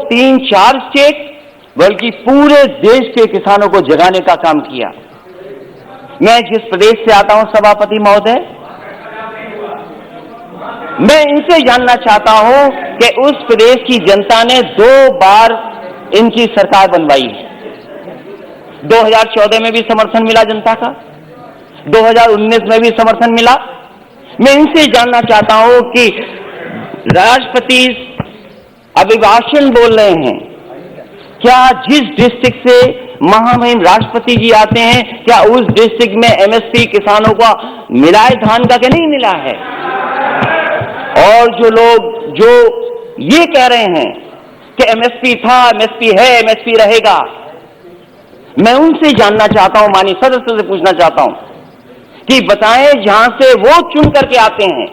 3-4 state बल्कि पूरे देश के किसानों को जगाने का काम किया। मैं जिस प्रदेश से आता हूं सभापति महोदय, मैं इनसे जानना चाहता हूं कि उस प्रदेश की जनता ने 2 बार इनकी सरकार बनवाई है। 2014 में भी समर्थन मिला जनता का, 2019 में भी समर्थन मिला। मैं इनसे जानना चाहता हूं कि राष्ट्रपति अभिभाषण बोल रहे हैं, क्या जिस डिस्ट्रिक्ट से महामहिम राष्ट्रपति जी आते हैं, क्या उस डिस्ट्रिक्ट में एमएसपी किसानों को मिला है धान का कि नहीं मिला है? और जो लोग जो ये कह रहे हैं कि एमएसपी था, एमएसपी है, एमएसपी रहेगा, मैं उनसे जानना चाहता हूं, माननीय सदस्य से पूछना चाहता हूं कि बताएं जहां से वो चुन करके आते हैं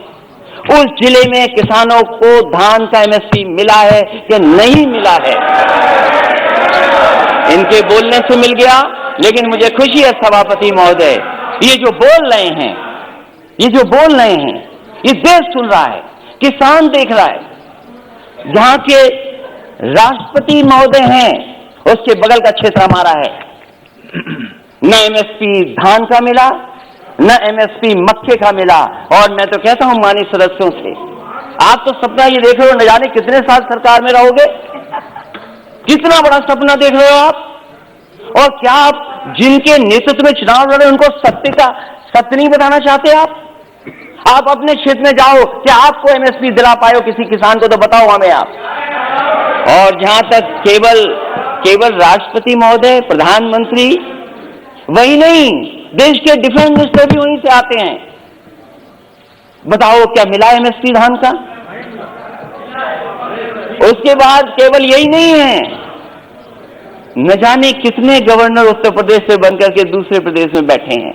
उस जिले में किसानों को धान का एमएसपी मिला है कि नहीं मिला है? इनके बोलने से मिल गया, लेकिन मुझे खुशी है सभापति महोदय, ये जो बोल रहे हैं, ये देश सुन रहा है, किसान देख रहा है। जहां के राष्ट्रपति महोदय हैं उसके बगल का क्षेत्र हमारा है। न एमएसपी धान का मिला, न एमएसपी मक्के का मिला। और मैं तो कहता हूं माननीय सदस्यों से, आप तो सपना ये देख रहे हो, न जाने कितने साल सरकार में रहोगे, कितना बड़ा सपना देख रहे हो आप। और क्या आप जिनके नेतृत्व में चुनाव लड़े उनको सत्य नहीं बताना चाहते? आप अपने क्षेत्र में जाओ, क्या आपको एमएसपी दिला पाए हो किसी किसान को? तो बताओ हमें आप। और जहां तक केवल राष्ट्रपति महोदय, प्रधानमंत्री, वही नहीं, देश के डिफेंस मिनिस्टर भी वहीं से आते हैं। बताओ क्या मिला एमएसपी धान का? उसके बाद केवल यही नहीं है, न जाने कितने गवर्नर उत्तर प्रदेश से बनकर के दूसरे प्रदेश में बैठे हैं।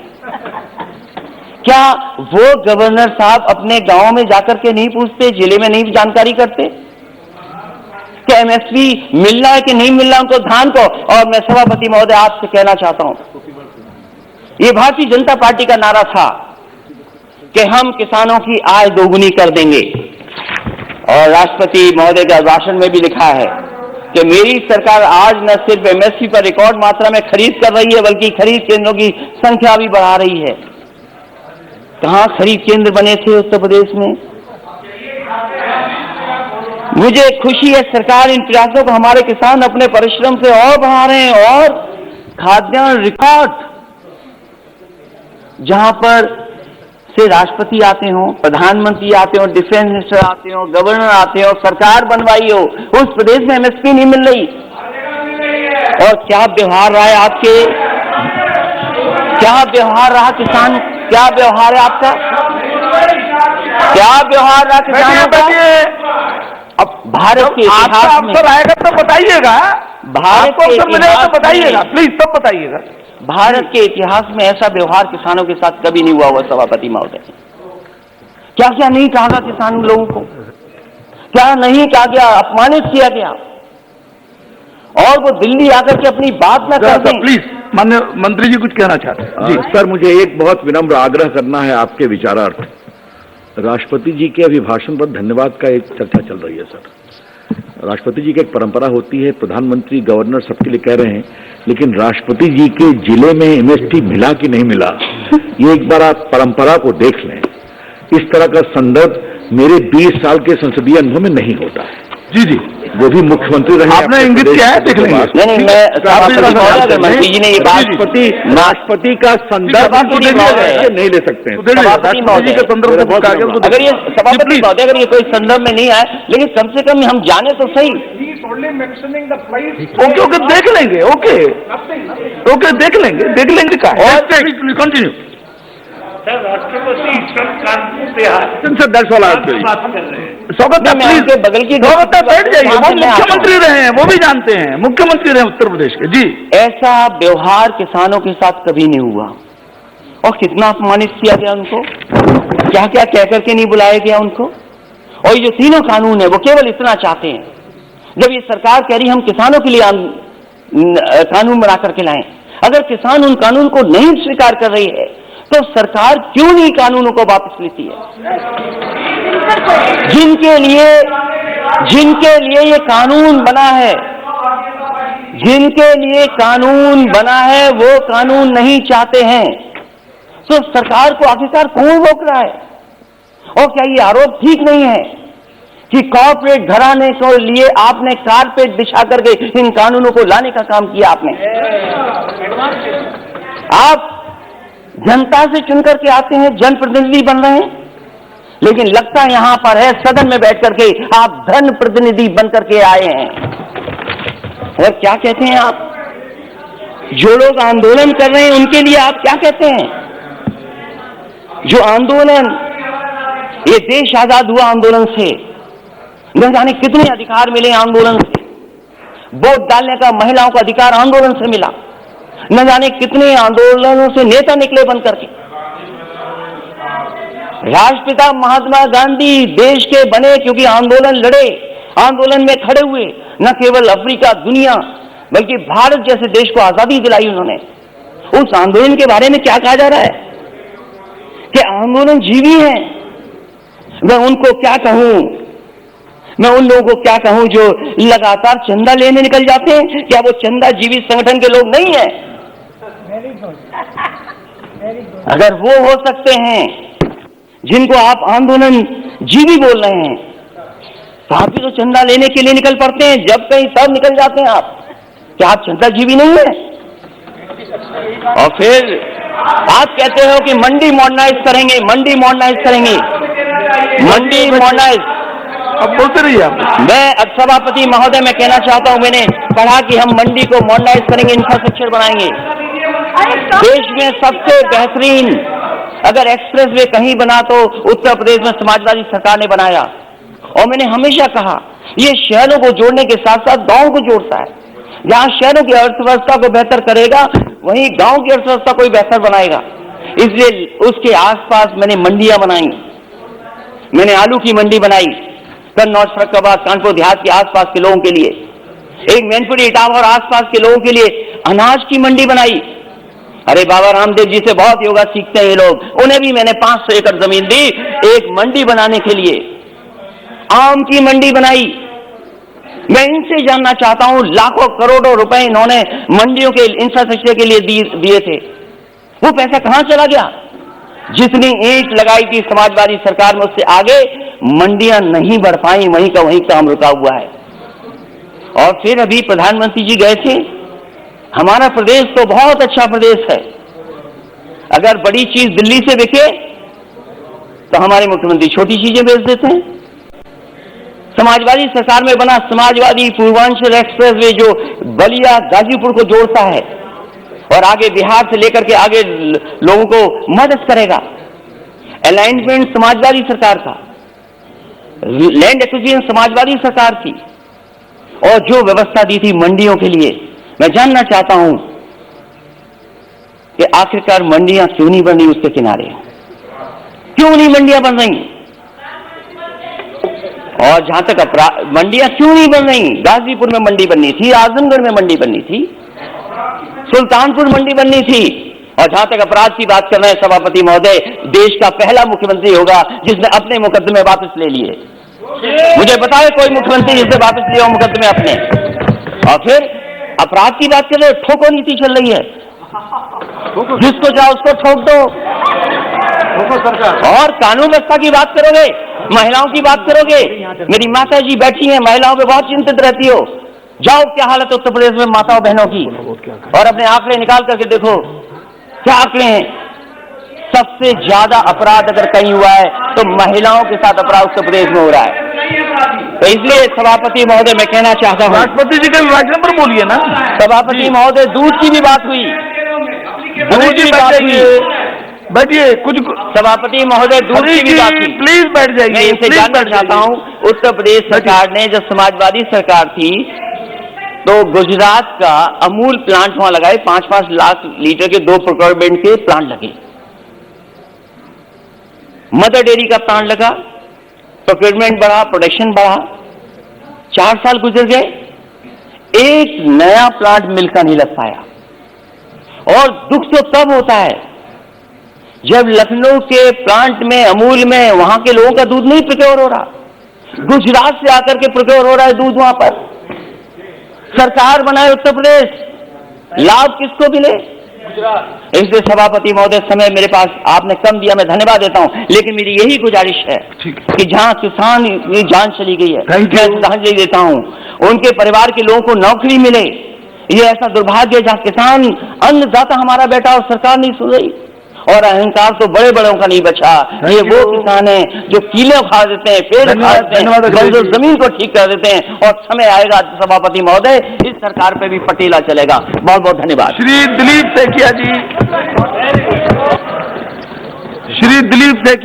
क्या वो गवर्नर साहब अपने गांव में जाकर के नहीं पूछते, जिले में नहीं जानकारी करते कि एमएसपी मिल रहा है कि नहीं मिल रहा उनको धान को? और मैं सभापति महोदय आपसे कहना चाहता हूं, ये भारतीय जनता पार्टी का नारा था कि हम किसानों की आय दोगुनी कर देंगे। और राष्ट्रपति महोदय का भाषण में भी लिखा है कि मेरी सरकार आज न सिर्फ एमएसपी पर रिकॉर्ड मात्रा में खरीद कर रही है, बल्कि खरीद केंद्रों की संख्या भी बढ़ा रही है। कहां खरीद केंद्र बने थे उत्तर प्रदेश में? मुझे खुशी है सरकार इन प्रयासों को, हमारे किसान अपने परिश्रम से और बढ़ा रहे हैं। और खाद्यान्न रिकॉर्ड, जहां पर से राष्ट्रपति आते हो, प्रधानमंत्री आते हो, डिफेंस मिनिस्टर आते हो, गवर्नर आते हो, सरकार बनवाई हो, उस प्रदेश में एमएसपी नहीं मिल रही। और क्या व्यवहार रहा है आपके, क्या व्यवहार रहा किसान, क्या व्यवहार है आपका, क्या व्यवहार रहा किसानों का? अब भारत के इतिहास में आएगा तो बताइएगा, भारत के इतिहास तो बताइएगा, प्लीज सब बताइएगा। भारत के इतिहास में ऐसा व्यवहार किसानों के साथ कभी नहीं हुआ सभापति महोदय। क्या क्या नहीं कहा गया किसान लोगों को, क्या नहीं कहा गया, अपमानित किया गया, और वो दिल्ली आकर के अपनी बात न कर दें। प्लीज माननीय मंत्री जी कुछ कहना चाहते हैं? जी सर, मुझे एक बहुत विनम्र आग्रह करना है आपके विचारार्थ। राष्ट्रपति जी के अभिभाषण पर धन्यवाद का एक चर्चा चल रही है सर। राष्ट्रपति जी की एक परंपरा होती है, प्रधानमंत्री, गवर्नर सबके लिए कह रहे हैं, लेकिन राष्ट्रपति जी के जिले में एमएसपी मिला कि नहीं मिला, ये एक बार आप परंपरा को देख लें। इस तरह का संदर्भ मेरे 20 साल के संसदीय अनुभव में नहीं होता है। जी जी, वो भी मुख्यमंत्री रहे, आपने इंगित किया है, देख लेंगे। नहीं, मंत्री जी ने ये राष्ट्रपति का संदर्भ नहीं ले सकते हैं। अगर ये सभापति महोदय, अगर ये कोई संदर्भ में नहीं आए, लेकिन कम से कम हम जाने तो सही। ओके, देख लेंगे, ओके देख लेंगे का। कंटिन्यू सर, राष्ट्रपति कल कानपुर से आए, सर 10 वाला स्वागत है, प्लीज बगल की बैठ जाइए। वो मुख्यमंत्री रहे हैं, वो भी जानते हैं, मुख्यमंत्री रहे उत्तर प्रदेश के। जी, ऐसा व्यवहार किसानों के साथ कभी नहीं हुआ। और कितना अपमानित किया गया उनको, क्या क्या कह करके नहीं बुलाया गया उनको। और ये 3 कानून है, वो केवल इतना चाहते हैं, जब ये सरकार कह रही हम किसानों के लिए कानून बना करके लाएं, अगर किसान उन कानून को नहीं स्वीकार कर रही है तो सरकार क्यों नहीं कानूनों को वापस लेती है? जिनके लिए जिनके लिए ये कानून बना है, जिनके लिए कानून बना है, वो कानून नहीं चाहते हैं। तो सरकार को आखिरकार कौन रोक रहा है? और क्या ये आरोप ठीक नहीं है कि कॉर्पोरेट घराने को लिए आपने कारपेट बिछा करके इन कानूनों को लाने का काम किया? आपने, आप जनता से चुन करके आते हैं, जनप्रतिनिधि बन रहे हैं, लेकिन लगता यहां पर है सदन में बैठ करके आप धन प्रतिनिधि बन करके आए हैं। और क्या कहते हैं आप? जो लोग आंदोलन कर रहे हैं उनके लिए आप क्या कहते हैं? जो आंदोलन, ये देश आजाद हुआ आंदोलन से, न जाने कितने अधिकार मिले आंदोलन से। वोट डालने का महिलाओं का अधिकार आंदोलन से मिला, न जाने कितने आंदोलनों से नेता निकले बन करके। राष्ट्रपिता महात्मा गांधी देश के बने क्योंकि आंदोलन लड़े, आंदोलन में खड़े हुए, न केवल अफ्रीका, दुनिया, बल्कि भारत जैसे देश को आजादी दिलाई उन्होंने। उस आंदोलन के बारे में क्या कहा जा रहा है कि आंदोलन जीवी है? मैं उनको क्या कहूं, मैं उन लोगों को क्या कहूं जो लगातार चंदा लेने निकल जाते हैं? क्या वो चंदा जीवी संगठन के लोग नहीं है? अगर वो हो सकते हैं जिनको आप आंदोलन जीवी बोल रहे हैं, तो आप भी तो चंदा लेने के लिए निकल पड़ते हैं, जब कहीं तब निकल जाते हैं आप। क्या आप चंदा जीवी नहीं है? और फिर आप कहते हो कि मंडी मॉडर्नाइज करेंगे, मंडी मॉडर्नाइज करेंगे, मंडी मॉडर्नाइज। अब बोलते रहिए आप। मैं सभापति महोदय मैं कहना चाहता हूं, मैंने कहा कि हम मंडी को मॉडर्नाइज करेंगे, इंफ्रास्ट्रक्चर बनाएंगे। देश में सबसे बेहतरीन अगर एक्सप्रेस वे कहीं बना तो उत्तर प्रदेश में समाजवादी सरकार ने बनाया। और मैंने हमेशा कहा ये शहरों को जोड़ने के साथ साथ गांव को जोड़ता है। जहां शहरों की अर्थव्यवस्था को बेहतर करेगा, वहीं गांव की अर्थव्यवस्था को बेहतर बनाएगा। इसलिए उसके आसपास मैंने मंडियां बनाई। मैंने आलू की मंडी बनाई कन्नौज, फर्रुखाबाद, कानपुर देहात के आसपास के लोगों के लिए। एक मैनपुरी, इटावा और आसपास के लोगों के लिए अनाज की मंडी बनाई। अरे बाबा रामदेव जी से बहुत योगा सीखते हैं ये लोग, उन्हें भी मैंने 500 एकड़ जमीन दी एक मंडी बनाने के लिए। आम की मंडी बनाई। मैं इनसे जानना चाहता हूं, लाखों करोड़ों रुपए इन्होंने मंडियों के इंफ्रास्ट्रक्चर के लिए दिए थे, वो पैसा कहां चला गया? जितनी ईंट लगाई थी समाजवादी सरकार में, उससे आगे मंडियां नहीं बढ़ पाई, वहीं का वहीं काम रुका हुआ है। और फिर अभी प्रधानमंत्री जी गए थे। हमारा प्रदेश तो बहुत अच्छा प्रदेश है। अगर बड़ी चीज दिल्ली से बिके तो हमारे मुख्यमंत्री छोटी चीजें बेच देते हैं। समाजवादी सरकार में बना समाजवादी पूर्वांचल एक्सप्रेस वे जो बलिया गाजीपुर को जोड़ता है और आगे बिहार से लेकर के आगे लोगों को मदद करेगा। अलाइनमेंट समाजवादी सरकार का, लैंड एक्विजिशन समाजवादी सरकार की, और जो व्यवस्था दी थी मंडियों के लिए। मैं जानना चाहता हूं कि आखिरकार मंडियां क्यों नहीं बन रही उसके किनारे? क्यों नहीं मंडियां बन रही? और जहां तक मंडियां क्यों नहीं बन रही? गाजीपुर में मंडी बननी थी, आजमगढ़ में मंडी बननी थी, सुल्तानपुर मंडी बननी थी। और जहां तक अपराध की बात कर रहे हैं सभापति महोदय, देश का पहला मुख्यमंत्री होगा जिसने अपने मुकदमे वापस ले लिए। मुझे बताए कोई मुख्यमंत्री जिसने वापस लिया मुकदमे अपने। और फिर अपराध की बात कर रहे, ठोको नीति चल रही है, जिसको जाओ उसको ठोक दो। और कानून व्यवस्था की बात करोगे, महिलाओं की बात करोगे। मेरी माता जी बैठी हैं, महिलाओं पे बहुत चिंतित रहती हो। जाओ क्या हालत है उत्तर प्रदेश में माताओं बहनों की, और अपने आंकड़े निकाल करके देखो क्या आंकड़े हैं। सबसे ज्यादा अपराध अगर कहीं हुआ है तो महिलाओं के साथ अपराध उत्तर प्रदेश में हो रहा है। तो इसलिए सभापति महोदय मैं कहना चाहता हूँ, राष्ट्रपति जी के वाक्य पर बोलिए ना। सभापति महोदय, दूध की भी बात हुई, दूध की बात हुई। बैठिए कुछ। सभापति महोदय, दूध की भी बात हुई। प्लीज बैठ जाइए। मैं इनसे जानना चाहता हूँ, उत्तर प्रदेश सरकार ने जब समाजवादी सरकार थी तो गुजरात का अमूल प्लांट वहां लगाए, 5-5 लाख लीटर के 2 प्रोक्योरमेंट के प्लांट लगे। मदर डेयरी का प्लांट लगा, प्रोक्योरमेंट बढ़ा, प्रोडक्शन बढ़ा। 4 साल गुजर गए, एक नया प्लांट मिल का नहीं लग पाया। और दुख तो तब होता है जब लखनऊ के प्लांट में, अमूल में, वहां के लोगों का दूध नहीं प्रोक्योर हो रहा। गुजरात से आकर के प्रोक्योर हो रहा है दूध वहां पर। सरकार बनाए उत्तर प्रदेश, लाभ किसको मिले? इसलिए सभापति महोदय, समय मेरे पास आपने कम दिया, मैं धन्यवाद देता हूं, लेकिन मेरी यही गुजारिश है कि जहां किसान की जान चली गई है, मैं श्रद्धांजलि देता हूं, उनके परिवार के लोगों को नौकरी मिले। ये ऐसा दुर्भाग्य है जहां किसान अन्नदाता हमारा बेटा और सरकार नहीं सुन रही, और अहंकार तो बड़े बड़ों का नहीं बचा। ये वो किसान हैं जो कीले उखाड़ देते हैं, पेड़ उखाड़ देते हैं, बंजर जमीन को ठीक कर देते हैं, और समय आएगा सभापति महोदय, इस सरकार पे भी पटेला चलेगा। बहुत बहुत धन्यवाद। श्री दिलीप सैकिया जी, श्री दिलीप सैकिया